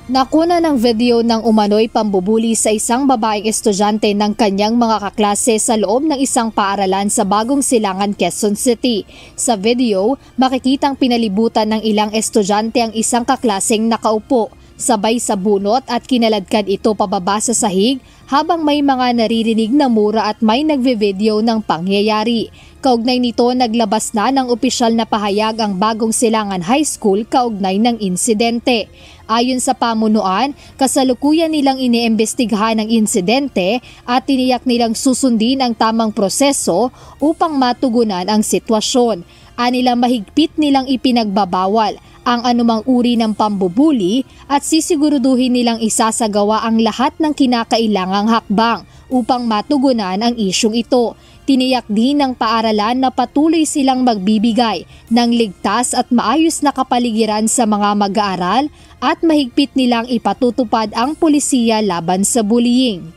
Nakuna ng video ng umano'y pambubuli sa isang babaeng estudyante ng kanyang mga kaklase sa loob ng isang paaralan sa Bagong Silangan, Quezon City. Sa video, makikitang pinalibutan ng ilang estudyante ang isang kaklaseng nakaupo, sabay sa bunot at kinaladkad ito pababa sa sahig habang may mga naririnig na mura at may nagve-video ng pangyayari. Kaugnay nito, naglabas na ng opisyal na pahayag ang Bagong Silangan High School kaugnay ng insidente. Ayon sa pamunuan, kasalukuyan nilang iniimbestigahan ang insidente at tiniyak nilang susundin ang tamang proseso upang matugunan ang sitwasyon. Anila mahigpit nilang ipinagbabawal ang anumang uri ng pambubuli at sisiguraduhin nilang isasagawa ang lahat ng kinakailangang hakbang upang matugunan ang isyung ito. Tiniyak din ng paaralan na patuloy silang magbibigay ng ligtas at maayos na kapaligiran sa mga mag-aaral at mahigpit nilang ipatutupad ang pulisiya laban sa bullying.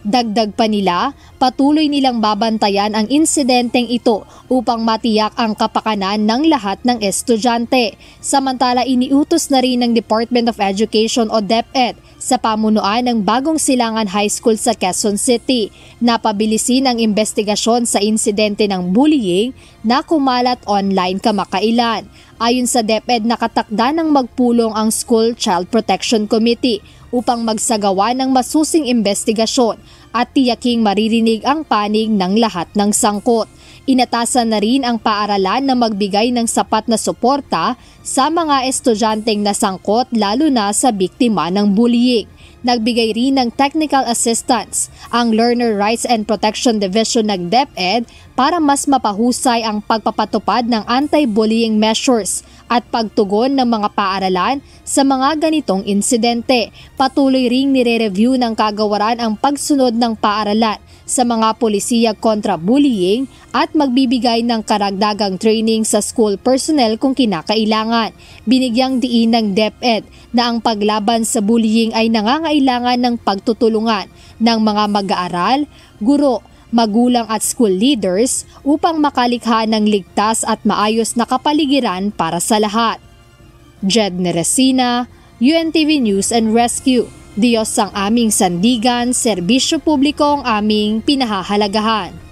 Dagdag pa nila, patuloy nilang babantayan ang insidenteng ito upang matiyak ang kapakanan ng lahat ng estudyante. Samantala, iniutos na rin ng Department of Education o DepEd sa pamunuan ng Bagong Silangan High School sa Quezon City na pabilisin ang investigasyon sa insidente ng bullying na kumalat online kamakailan. Ayon sa DepEd, nakatakda ng magpulong ang School Child Protection Committee upang magsagawa ng masusing investigasyon at tiyaking maririnig ang panig ng lahat ng sangkot. Inatasan na rin ang paaralan na magbigay ng sapat na suporta sa mga estudyanteng nasangkot lalo na sa biktima ng bullying. Nagbigay rin ng technical assistance ang Learner Rights and Protection Division ng DepEd para mas mapahusay ang pagpapatupad ng anti-bullying measures at pagtugon ng mga paaralan sa mga ganitong insidente. Patuloy ring nire-review ng kagawaran ang pagsunod ng paaralan sa mga polisiya kontra bullying at magbibigay ng karagdagang training sa school personnel kung kinakailangan. Binigyang diin ng DepEd na ang paglaban sa bullying ay nangangailangan ng pagtutulungan ng mga mag-aaral, guro, magulang at school leaders upang makalikha ng ligtas at maayos na kapaligiran para sa lahat. Jed Neresina, UNTV News and Rescue. Diyos ang aming sandigan, serbisyo publiko ang aming pinahahalagahan.